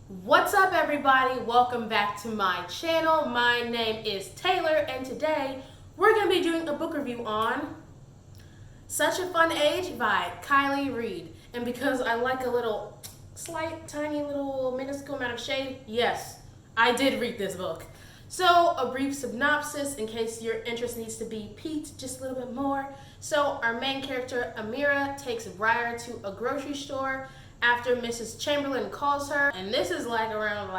What's up, everybody? Welcome back to my channel. My name is Taylor, and today we're going to be doing a book review on Such a Fun Age by Kiley Reid. And because I like a little slight, tiny, little minuscule amount of shade, yes, I did read this book. So, a brief synopsis in case your interest needs to be piqued just a little bit more. So, our main character, Amira, takes Briar to a grocery store after Mrs. Chamberlain calls her, and this is like around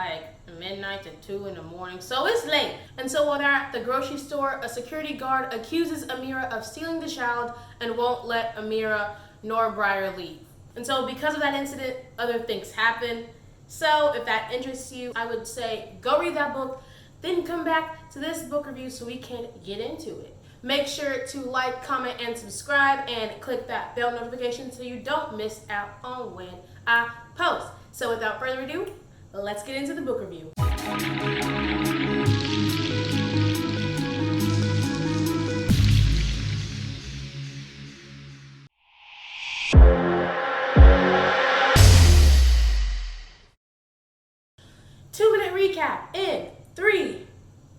midnight to 2 in the morning, so it's late. And so while they're at the grocery store, a security guard accuses Amira of stealing the child and won't let Amira nor Briar leave. And so because of that incident, other things happen. So if that interests you, I would say go read that book, then come back to this book review so we can get into it. Make sure to like, comment, and subscribe, and click that bell notification so you don't miss out on when I post. So without further ado, let's get into the book review. Two-minute recap in 3,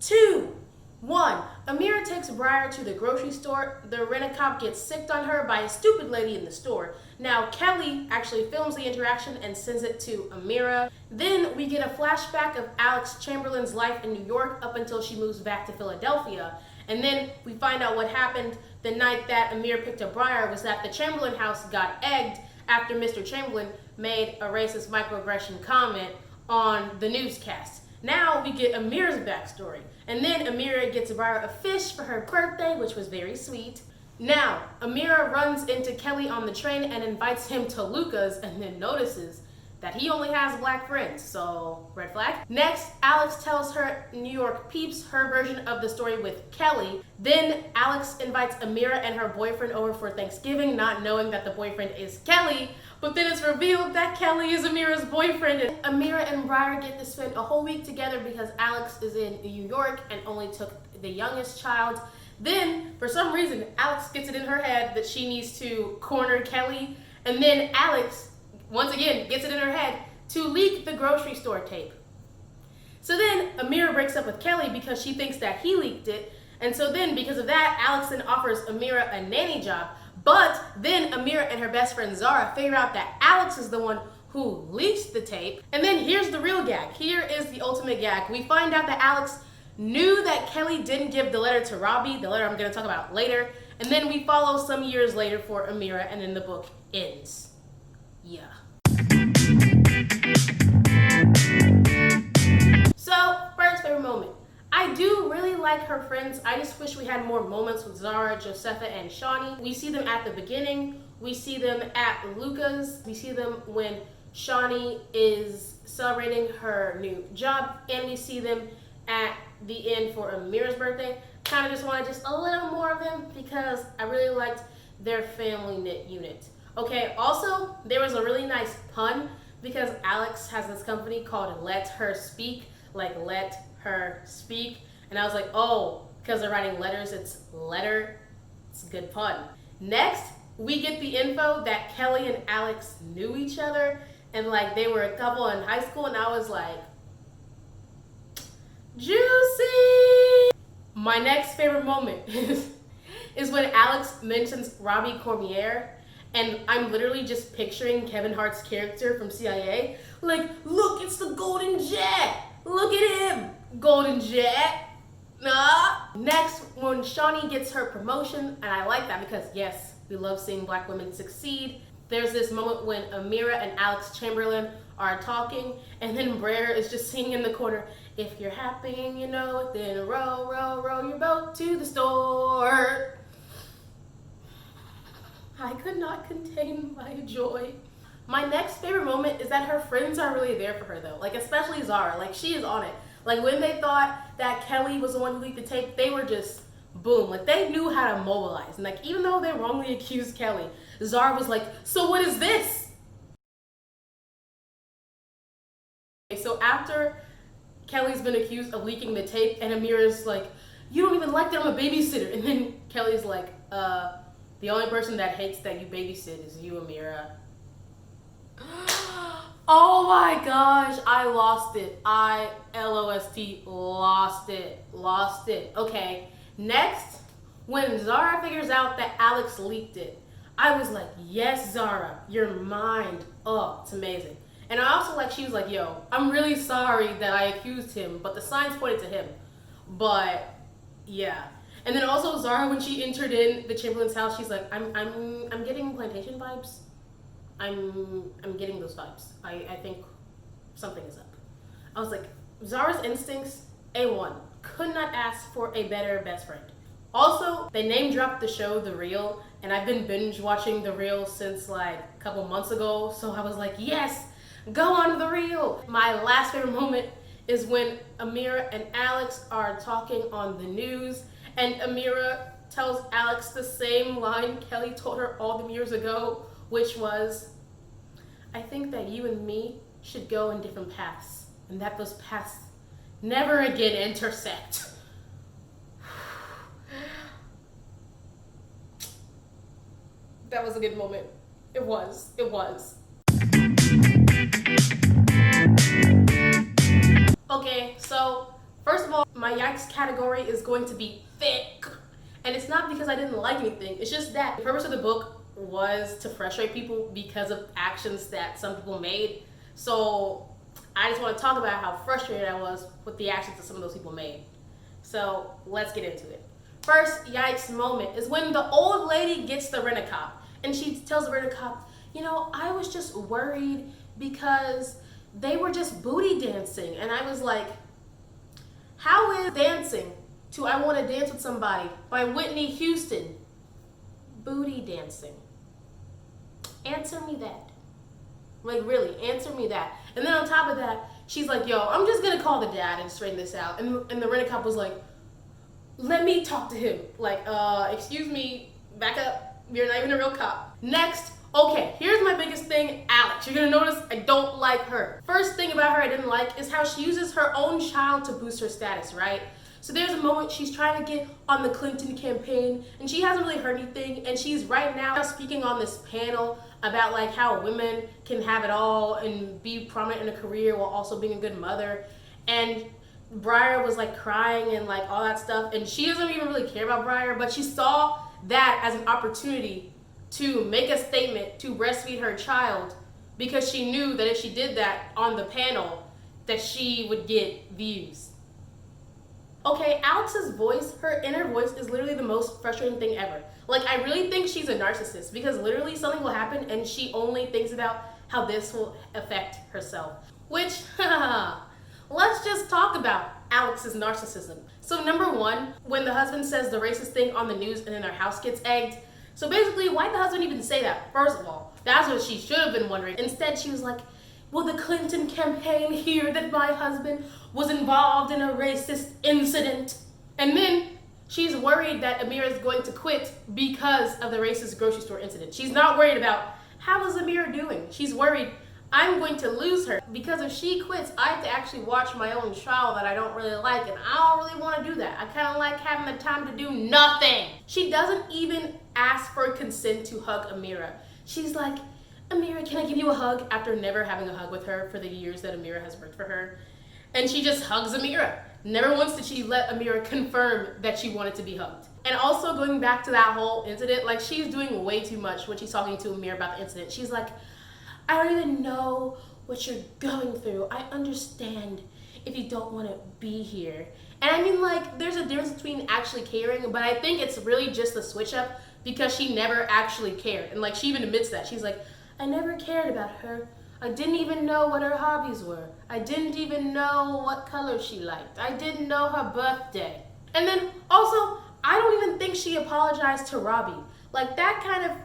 2, 1. Amira takes Briar to the grocery store. The rent-a-cop gets sicked on her by a stupid lady in the store. Now, Kelly actually films the interaction and sends it to Amira. Then we get a flashback of Alix Chamberlain's life in New York up until she moves back to Philadelphia. And then we find out what happened the night that Amira picked up Briar was that the Chamberlain house got egged after Mr. Chamberlain made a racist microaggression comment on the newscast. Now we get Amira's backstory. And then Amira gets Briar a fish for her birthday, which was very sweet. Now, Amira runs into Kelly on the train and invites him to Luca's and then notices that he only has black friends, so red flag. Next, Alix tells her New York peeps her version of the story with Kelly. Then Alix invites Amira and her boyfriend over for Thanksgiving, not knowing that the boyfriend is Kelly. But then it's revealed that Kelly is Amira's boyfriend. And Amira and Briar get to spend a whole week together because Alix is in New York and only took the youngest child. Then, for some reason, Alix gets it in her head that she needs to corner Kelly. And then Alix, once again, gets it in her head to leak the grocery store tape. So then Amira breaks up with Kelly because she thinks that he leaked it. And so then, because of that, Alix then offers Amira a nanny job. But then Amira and her best friend Zara figure out that Alix is the one who leaked the tape. And then here's the real gag. Here is the ultimate gag. We find out that Alix knew that Kelly didn't give the letter to Robbie, the letter I'm going to talk about later. And then we follow some years later for Amira, and then the book ends. Yeah. So, first favorite moment. I do really like her friends. I just wish we had more moments with Zara, Josepha, and Shawnee. We see them at the beginning. We see them at Luca's. We see them when Shawnee is celebrating her new job. And we see them at the end for Amira's birthday. Kind of just wanted just a little more of them because I really liked their family knit unit. Okay, also, there was a really nice pun because Alix has this company called Let Her Speak, like Let Her Speak. And I was like, oh, because they're writing letters, it's letter. It's a good pun. Next, we get the info that Kelly and Alix knew each other and like they were a couple in high school, and I was like, juicy. My next favorite moment is when Alix mentions Robbie Cormier, and I'm literally just picturing Kevin Hart's character from CIA. Like, look, it's the Golden Jet. Look at him, Golden Jet. Next, when Shawnee gets her promotion, and I like that because yes, we love seeing black women succeed. There's this moment when Amira and Alix Chamberlain are talking, and then Briar is just singing in the corner, if you're happy and you know it, then row, row, row your boat to the store. I could not contain my joy. My next favorite moment is that her friends are really there for her though, like especially Zara, like she is on it. Like when they thought that Kelly was the one who leaked the tape, they were just boom, like they knew how to mobilize. And like even though they wrongly accused Kelly, Zara was like, so what is this? So after Kelly's been accused of leaking the tape and Amira's like, you don't even like that I'm a babysitter. And then Kelly's like, the only person that hates that you babysit is you, Amira. Oh my gosh, I lost it. I-L-O-S-T, lost it. Lost it. Okay, next, when Zara figures out that Alix leaked it, I was like, yes, Zara, your mind. Oh, it's amazing. And I also like, she was like, yo, I'm really sorry that I accused him, but the signs pointed to him. But yeah. And then also Zara, when she entered in the Chamberlain's house, she's like, I'm getting plantation vibes. I'm getting those vibes. I think something is up. I was like, Zara's instincts, A1. Could not ask for a better best friend. Also, they name dropped the show The Real, and I've been binge watching The Real since like a couple months ago, so I was like, yes, go on The Real. My last favorite moment is when Amira and Alix are talking on the news, and Amira tells Alix the same line Kelly told her all them years ago, which was, I think that you and me should go in different paths, and that those paths never again intersect. That was a good moment. It was. Okay, so first of all, my Yikes category is going to be thick. And it's not because I didn't like anything. It's just that the purpose of the book was to frustrate people because of actions that some people made. So I just want to talk about how frustrated I was with the actions that some of those people made. So let's get into it. First Yikes moment is when the old lady gets the rent-a-cop. And she tells the rent-a-cop, you know, I was just worried because they were just booty dancing. And I was like, how is dancing to I Want to Dance with Somebody by Whitney Houston booty dancing? Answer me that. Like, really, answer me that. And then on top of that, she's like, yo, I'm just going to call the dad and straighten this out. And the rent-a-cop was like, let me talk to him. Like, excuse me, back up. You're not even a real cop. Next, okay, here's my biggest thing, Alix. You're gonna notice I don't like her. First thing about her I didn't like is how she uses her own child to boost her status, right? So there's a moment she's trying to get on the Clinton campaign and she hasn't really heard anything, and she's right now speaking on this panel about like how women can have it all and be prominent in a career while also being a good mother. And Briar was like crying and like all that stuff, and she doesn't even really care about Briar, but she saw that as an opportunity to make a statement to breastfeed her child because she knew that if she did that on the panel that she would get views. Okay, Alix's voice, her inner voice is literally the most frustrating thing ever. Like, I really think she's a narcissist because literally something will happen and she only thinks about how this will affect herself. Which, let's just talk about Alix's narcissism. So number one, when the husband says the racist thing on the news and then their house gets egged. So basically, why'd the husband even say that? First of all, that's what she should have been wondering. Instead, she was like, will the Clinton campaign hear that my husband was involved in a racist incident? And then she's worried that Amira is going to quit because of the racist grocery store incident. She's not worried about how is Amira doing. She's worried, I'm going to lose her because if she quits, I have to actually watch my own child that I don't really like, and I don't really want to do that. I kind of like having the time to do nothing. She doesn't even ask for consent to hug Amira. She's like, Amira, can I give you a hug? After never having a hug with her for the years that Amira has worked for her. And she just hugs Amira. Never once did she let Amira confirm that she wanted to be hugged. And also going back to that whole incident, like she's doing way too much when she's talking to Amira about the incident. She's like, I don't even know what you're going through. I understand if you don't want to be here. And I mean, like, there's a difference between actually caring, but I think it's really just the switch up because she never actually cared. And like, she even admits that. She's like, I never cared about her. I didn't even know what her hobbies were. I didn't even know what color she liked. I didn't know her birthday. And then also, I don't even think she apologized to Robbie. Like, that kind of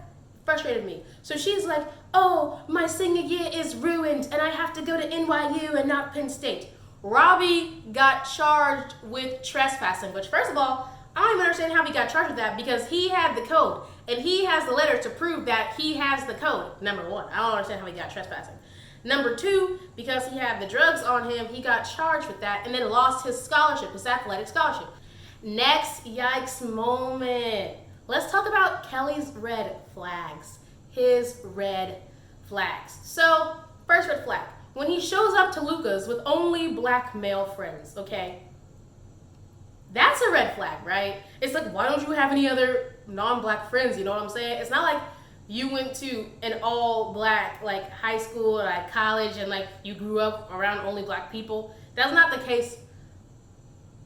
frustrated me. So she's like, oh, my senior year is ruined and I have to go to NYU and not Penn State. Robbie got charged with trespassing, which first of all, I don't even understand how he got charged with that because he had the code and he has the letter to prove that he has the code. Number one, I don't understand how he got trespassing. Number two, because he had the drugs on him, he got charged with that and then lost his scholarship, his athletic scholarship. Next Yikes moment. Let's talk about Kelly's red flags. His red flags. So First red flag, when he shows up to Luca's with only black male friends, okay? That's a red flag, right? It's like, why don't you have any other non-black friends, you know what I'm saying? It's not like you went to an all-black, like, high school or like college and like you grew up around only black people. That's not the case.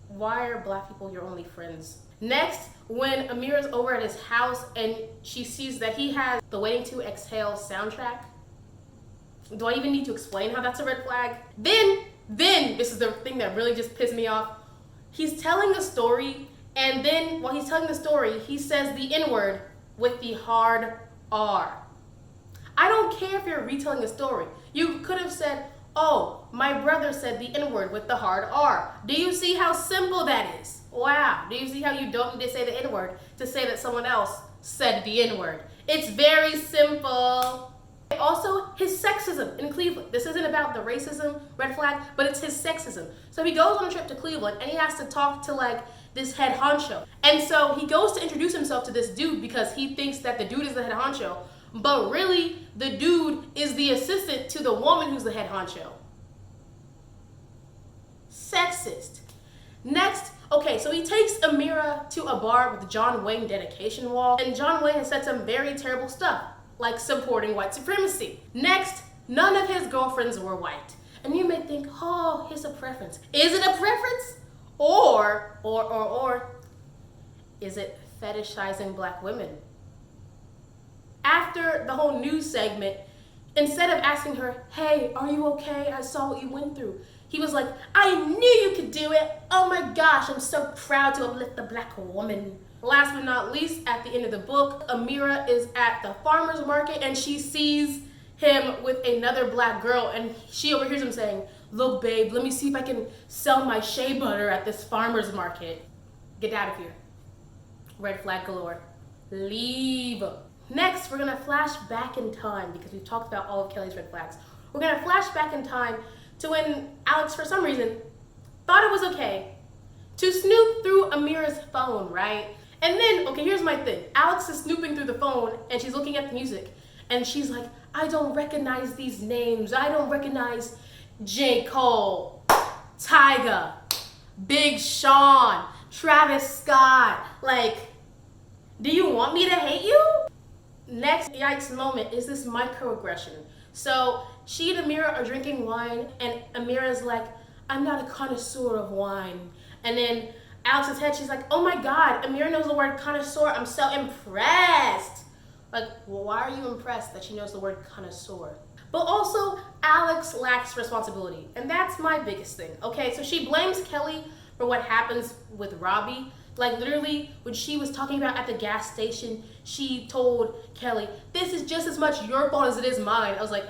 Why are black people your only friends? Next, when Amira's over at his house and she sees that he has the Waiting to Exhale soundtrack, do I even need to explain how that's a red flag? Then, this is the thing that really just pissed me off. He's telling a story, and then while he's telling the story, he says the N-word with the hard R. I don't care if you're retelling a story. You could have said, oh, my brother said the N-word with the hard R. Do you see how simple that is? Wow. Do you see how you don't need to say the N-word to say that someone else said the N-word? It's very simple. Also, his sexism in Cleveland. This isn't about the racism red flag, but it's his sexism. So he goes on a trip to Cleveland and he has to talk to like this head honcho. And so he goes to introduce himself to this dude because he thinks that the dude is the head honcho, but really the dude is the assistant to the woman who's the head honcho. Sexist. Next, okay, so he takes Amira to a bar with John Wayne dedication wall, and John Wayne has said some very terrible stuff, like supporting white supremacy. Next, none of his girlfriends were white. And you may think, oh, it's a preference. Is it a preference? Or is it fetishizing black women? After the whole news segment, instead of asking her, hey, are you okay? I saw what you went through. He was like, I knew you could do it. Oh my gosh, I'm so proud to uplift the black woman. Last but not least, at the end of the book, Amira is at the farmer's market and she sees him with another black girl and she overhears him saying, look babe, let me see if I can sell my shea butter at this farmer's market. Get out of here. Red flag galore. Leave. Next, we're gonna flash back in time because we've talked about all of Kelly's red flags. We're gonna flash back in time to when Alix, for some reason, thought it was okay to snoop through Amira's phone, right? And then, okay, here's my thing. Alix is snooping through the phone and she's looking at the music and she's like, I don't recognize these names. I don't recognize J. Cole, Tyga, Big Sean, Travis Scott. Like, do you want me to hate you? Next yikes moment is this microaggression. So she and Amira are drinking wine and Amira's like, I'm not a connoisseur of wine. And then Alix's head, she's like, oh my God, Amira knows the word connoisseur. I'm so impressed. Like, well, why are you impressed that she knows the word connoisseur? But also, Alix lacks responsibility. And that's my biggest thing. Okay, so she blames Kelly for what happens with Robbie. Like literally, when she was talking about at the gas station, she told Kelly, this is just as much your fault as it is mine. I was like,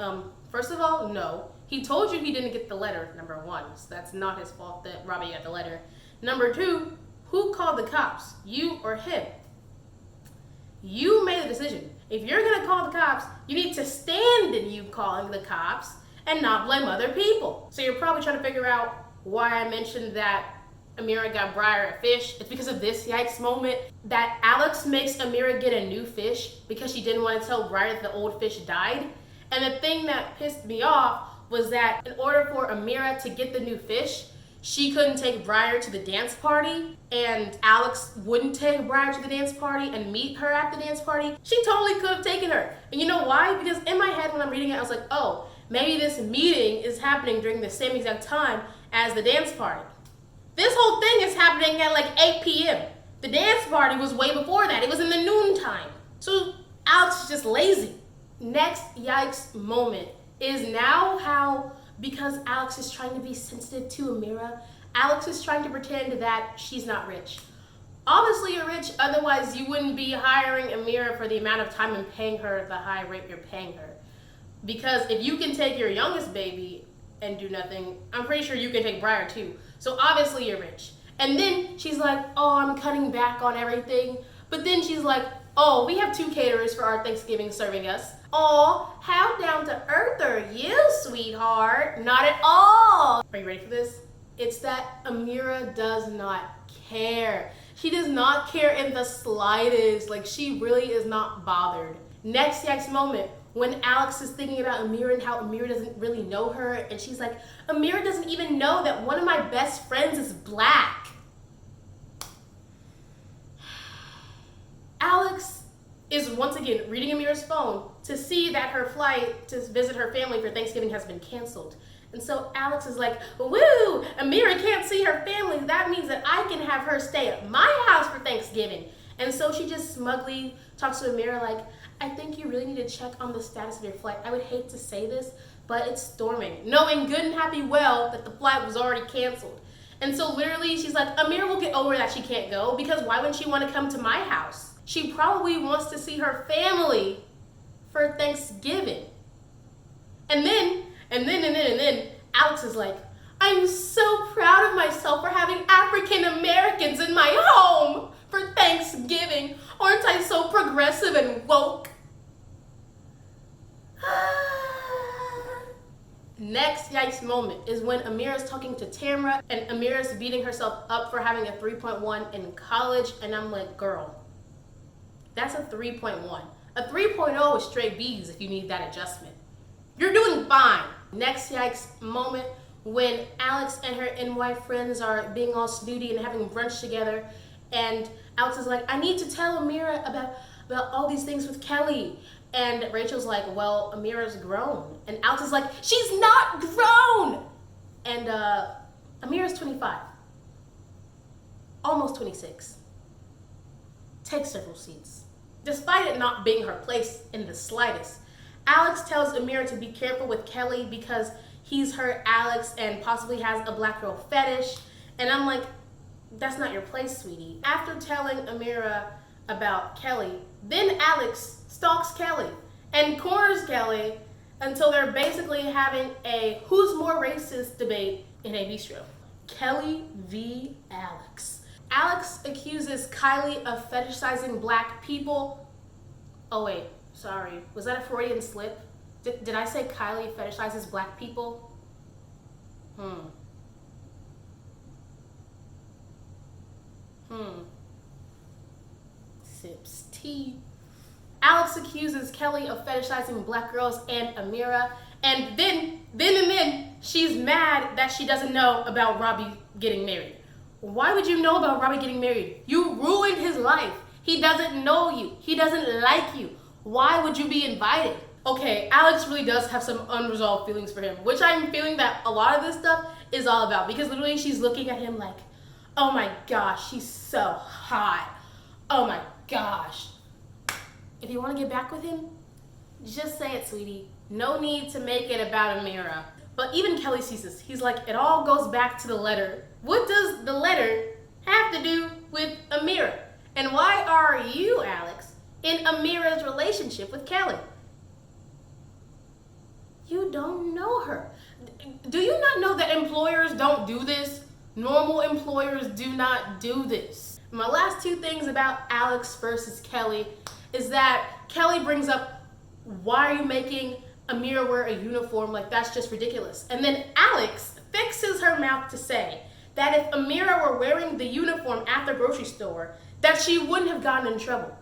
first of all, no. He told you he didn't get the letter, number one. So that's not his fault that Robbie got the letter. Number two, who called the cops? You or him? You made the decision. If you're gonna call the cops, you need to stand in you calling the cops and not blame other people. So you're probably trying to figure out why I mentioned that Amira got Briar a fish. It's because of this yikes moment that Alix makes Amira get a new fish because she didn't want to tell Briar that the old fish died. And the thing that pissed me off was that in order for Amira to get the new fish, she couldn't take Briar to the dance party, and Alix wouldn't take Briar to the dance party and meet her at the dance party. She totally could have taken her. And you know why? Because in my head when I'm reading it, I was like, oh, maybe this meeting is happening during the same exact time as the dance party. This whole thing is happening at like 8 p.m. The dance party was way before that. It was in the noontime. So Alix is just lazy. Next yikes moment is now how, because Alix is trying to be sensitive to Amira, Alix is trying to pretend that she's not rich. Obviously you're rich, otherwise you wouldn't be hiring Amira for the amount of time and paying her the high rate you're paying her. Because if you can take your youngest baby and do nothing, I'm pretty sure you can take Briar too. So obviously you're rich. And then she's like, oh, I'm cutting back on everything. But then she's like, oh, we have 2 caterers for our Thanksgiving serving us. Oh, how down to earth are you, sweetheart? Not at all. Are you ready for this? It's that Amira does not care. She does not care in the slightest. Like, she really is not bothered. Next yikes moment, when Alix is thinking about Amira and how Amira doesn't really know her, and she's like, Amira doesn't even know that one of my best friends is black. Alix is once again reading Amira's phone to see that her flight to visit her family for Thanksgiving has been canceled. And so Alix is like, woo, Amira can't see her family. That means that I can have her stay at my house for Thanksgiving. And so she just smugly talks to Amira like, I think you really need to check on the status of your flight. I would hate to say this, but it's storming. Knowing good and happy well that the flight was already canceled. And so literally she's like, Amira will get over that she can't go because why wouldn't she want to come to my house? She probably wants to see her family for Thanksgiving. And then Alix is like, I'm so proud of myself for having African Americans in my home for Thanksgiving. Aren't I so progressive and woke? Next yikes moment is when Amira's talking to Tamra and Amira's beating herself up for having a 3.1 in college. And I'm like, girl, that's a 3.1. A 3.0 is straight B's if you need that adjustment. You're doing fine. Next yikes moment when Alix and her NY friends are being all snooty and having brunch together, and Alix is like, I need to tell Amira about all these things with Kelly. And Rachel's like, well, Amira's grown. And Alix is like, she's not grown! And Amira's 25. Almost 26. Take several seats. Despite it not being her place in the slightest, Alix tells Amira to be careful with Kelly because he's hurt Alix and possibly has a black girl fetish. And I'm like, that's not your place, sweetie. After telling Amira about Kelly, then Alix stalks Kelly and corners Kelly until they're basically having a who's more racist debate in a bistro. Kelly v. Alix. Alix accuses Kiley of fetishizing black people. Oh wait, sorry. Was that a Freudian slip? Did I say Kiley fetishizes black people? Sips tea. Alix accuses Kelly of fetishizing black girls and Amira, and then she's mad that she doesn't know about Robbie getting married. Why would you know about Robbie getting married? You ruined his life. He doesn't know you. He doesn't like you. Why would you be invited? Okay, Alix really does have some unresolved feelings for him, which I'm feeling that a lot of this stuff is all about, because literally she's looking at him like, oh my gosh, she's so hot. Oh my gosh. If you want to get back with him, just say it, sweetie. No need to make it about Amira. But even Kelly sees this. He's like, it all goes back to the letter. What does the letter have to do with Amira? And why are you, Alix, in Amira's relationship with Kelly? You don't know her. Do you not know that employers don't do this? Normal employers do not do this. My last two things about Alix versus Kelly is that Kelly brings up, why are you making Amira wear a uniform? Like, that's just ridiculous. And then Alix fixes her mouth to say that if Amira were wearing the uniform at the grocery store, that she wouldn't have gotten in trouble.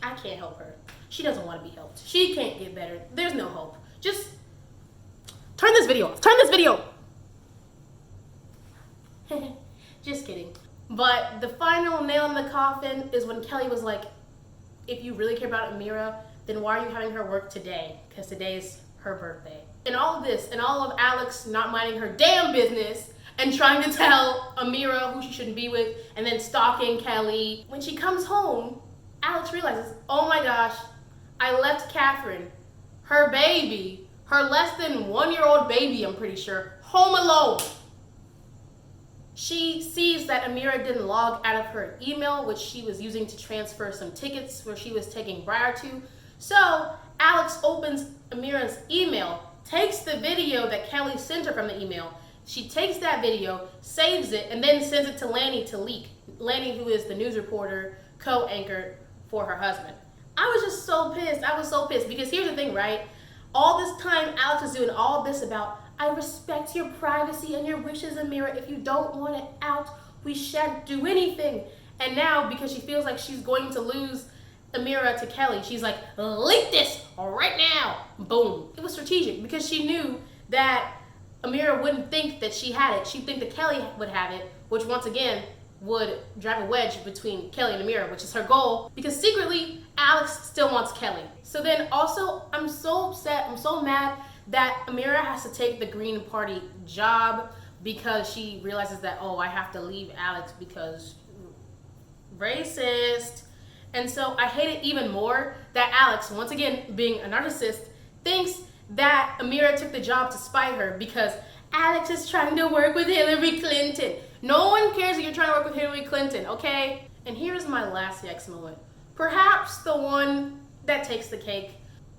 I can't help her. She doesn't want to be helped. She can't get better. There's no hope. Just turn this video off. Turn this video. Just kidding. But the final nail in the coffin is when Kelly was like, if you really care about Amira, then why are you having her work today? Because today's her birthday. And all of this, and all of Alix not minding her damn business and trying to tell Amira who she shouldn't be with, and then stalking Kelly. When she comes home, Alix realizes, oh my gosh, I left Catherine, her baby, her less than 1-year-old baby, I'm pretty sure, home alone. She sees that Amira didn't log out of her email, which she was using to transfer some tickets where she was taking Briar to. So Alix opens Amira's email, takes the video that Kelly sent her from the email. She takes that video, saves it, and then sends it to Lanny to leak. Lanny, who is the news reporter, co-anchor for her husband. I was just so pissed. I was so pissed because here's the thing, right? All this time, Alix is doing all this about, I respect your privacy and your wishes, Amira. If you don't want it out, we shan't do anything. And now, because she feels like she's going to lose Amira to Kelly, she's like, leak this right now. Boom. It was strategic because she knew that Amira wouldn't think that she had it. She'd think that Kelly would have it, which once again would drive a wedge between Kelly and Amira, which is her goal, because secretly Alix still wants Kelly. So then also, I'm so upset, I'm so mad that Amira has to take the Green Party job because she realizes that, oh, I have to leave Alix because racist. And so I hate it even more that Alix, once again being a narcissist, thinks that Amira took the job to spite her because Alix is trying to work with Hillary Clinton. No one cares that you're trying to work with Hillary Clinton, okay? And here's my last Yikes moment. Perhaps the one that takes the cake,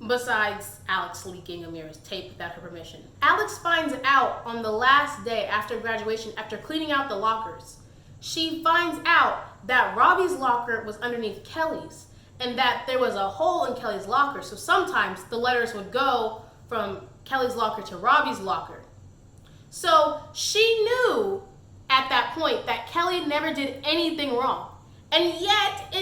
besides Alix leaking Amira's tape without her permission. Alix finds out on the last day after graduation, after cleaning out the lockers, she finds out that Robbie's locker was underneath Kelly's and that there was a hole in Kelly's locker. So sometimes the letters would go from Kelly's locker to Robbie's locker. So she knew at that point that Kelly never did anything wrong. And yet,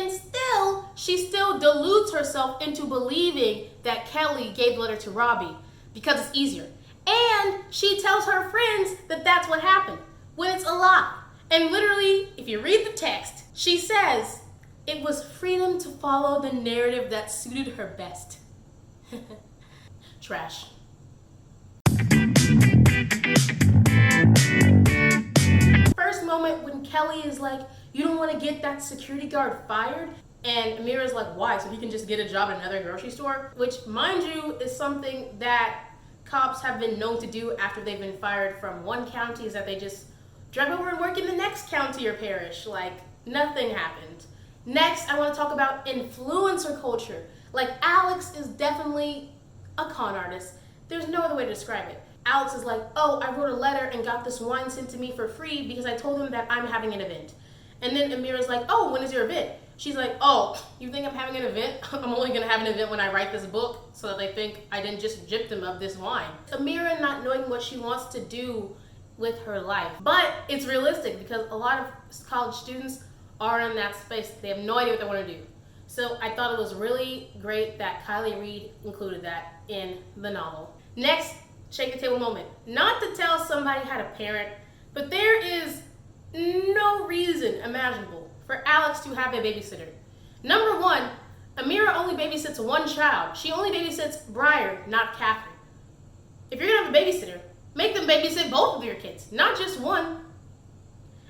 she still deludes herself into believing that Kelly gave the letter to Robbie because it's easier. And she tells her friends that that's what happened, when it's a lie. And literally, if you read the text, she says, it was freedom to follow the narrative that suited her best. Trash. First moment when Kelly is like, you don't want to get that security guard fired? And Amira's like, why? So he can just get a job at another grocery store? Which, mind you, is something that cops have been known to do after they've been fired from one county, is that they just drive over and work in the next county or parish. Like, nothing happened. Next, I want to talk about influencer culture. Like, Alix is definitely a con artist. There's no other way to describe it. Alix is like, oh, I wrote a letter and got this wine sent to me for free because I told them that I'm having an event. And then Amira's like, oh, when is your event? She's like, oh, you think I'm having an event? I'm only gonna have an event when I write this book so that they think I didn't just gyp them of this wine. Amira not knowing what she wants to do with her life. But it's realistic because a lot of college students are in that space. They have no idea what they want to do. So I thought it was really great that Kiley Reid included that in the novel. Next, shake the table moment. Not to tell somebody how to parent, but there is no reason imaginable for Alix to have a babysitter. Number one, Amira only babysits one child. She only babysits Briar, not Catherine. If you're gonna have a babysitter, make them babysit both of your kids, not just one.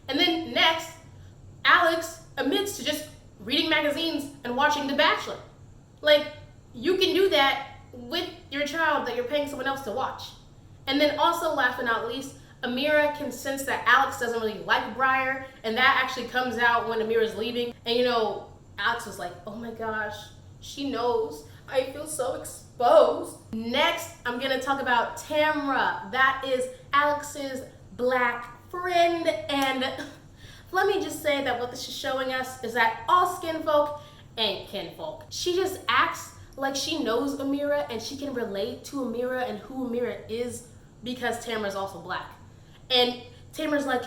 And then next, Alix admits to just reading magazines and watching The Bachelor. Like, you can do that with your child that you're paying someone else to watch. And then also, last but not least, Amira can sense that Alix doesn't really like Briar, and that actually comes out when Amira's leaving. And you know, Alix was like, oh my gosh, she knows. I feel so exposed. Next, I'm gonna talk about Tamra. That is Alix's black friend. And let me just say that what this is showing us is that all skin folk ain't kinfolk. She just acts like she knows Amira and she can relate to Amira and who Amira is because Tamra's also black. And Tamra's like,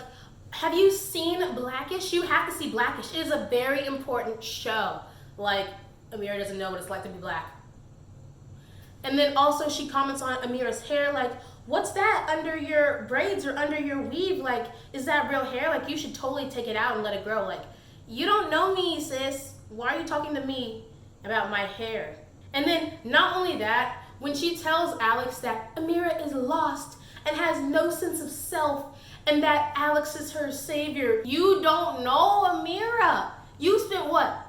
have you seen Blackish? You have to see Blackish. It is a very important show. Like, Amira doesn't know what it's like to be black. And then also she comments on Amira's hair, like, what's that under your braids or under your weave? Like, is that real hair? Like, you should totally take it out and let it grow. Like, you don't know me, sis. Why are you talking to me about my hair? And then not only that, when she tells Alix that Amira is lost and has no sense of self and that Alix is her savior, you don't know Amira. You spent what,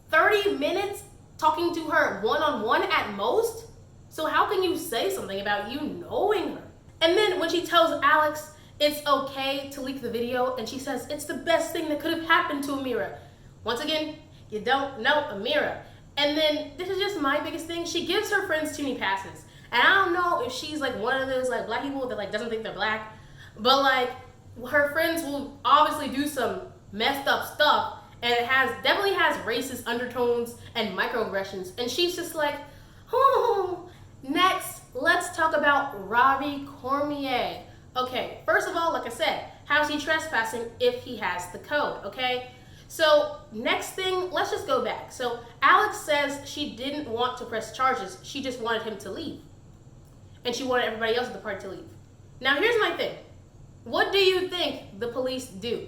30 minutes talking to her one-on-one at most? So how can you say something about you knowing her? And then when she tells Alix it's okay to leak the video and she says it's the best thing that could have happened to Amira. Once again, you don't know Amira. And then this is just my biggest thing. She gives her friends too many passes. And I don't know if she's like one of those like black people that like doesn't think they're black, but like her friends will obviously do some messed up stuff and it definitely has racist undertones and microaggressions. And she's just like, oh. Next, let's talk about Robbie Cormier. Okay, first of all, like I said, how's he trespassing if he has the code, okay? So next thing, let's just go back. So Alix says she didn't want to press charges. She just wanted him to leave. And she wanted everybody else at the party to leave. Now here's my thing. What do you think the police do?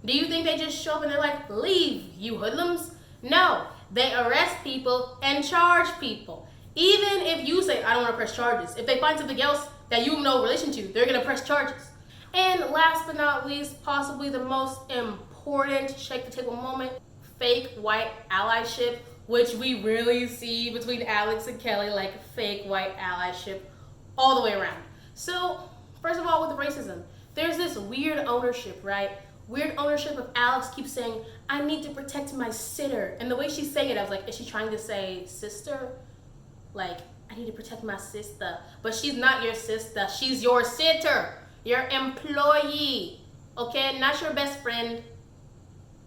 Do you think they just show up and they're like, leave, you hoodlums? No, they arrest people and charge people. Even if you say, I don't want to press charges, if they find something else that you have no relation to, they're going to press charges. And last but not least, possibly the most important shake the table moment, fake white allyship, which we really see between Alix and Kelly, like fake white allyship all the way around. So, first of all, with the racism, there's this weird ownership, right? Weird ownership of Alix keeps saying, I need to protect my sitter. And the way she's saying it, I was like, is she trying to say sister? Like, I need to protect my sister. But she's not your sister. She's your sitter. Your employee. Okay? Not your best friend.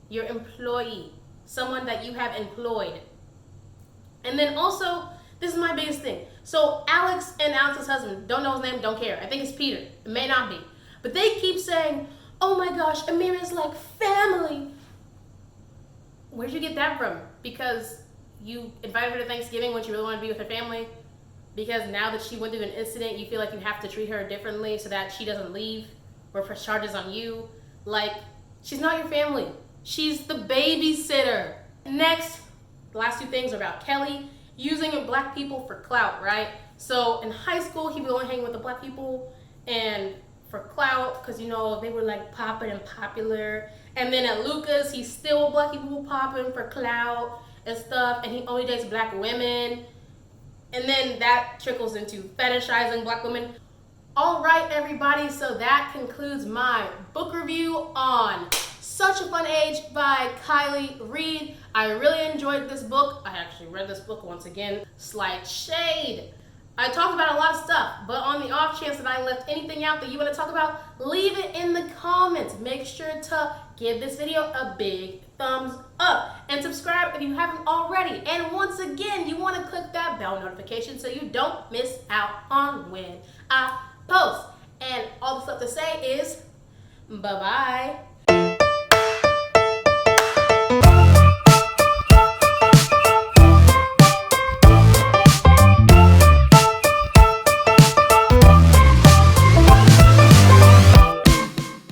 Your employee. Someone that you have employed. And then also, this is my biggest thing. So Alix and Alix's husband, don't know his name, don't care. I think it's Peter. It may not be. But they keep saying, oh my gosh, Amira's like family. Where'd you get that from? Because you invited her to Thanksgiving when she really wanted to be with her family? Because now that she went through an incident, you feel like you have to treat her differently so that she doesn't leave or press charges on you? Like, she's not your family. She's the babysitter. Next, the last two things are about Kelly using black people for clout, right? So in high school, he would only hang with the black people and for clout, because you know, they were like popping and popular. And then at Lucas, he's still black people popping for clout and stuff, and he only dates black women. And then that trickles into fetishizing black women. All right, everybody, so that concludes my book review on Such a Fun Age by Kiley Reid. I really enjoyed this book. I actually read this book once again. Slight shade. I talked about a lot of stuff, but on the off chance that I left anything out that you want to talk about, leave it in the comments. Make sure to give this video a big thumbs up and subscribe if you haven't already. And once again, you want to click that bell notification so you don't miss out on when I post. And all the stuff to say is bye-bye.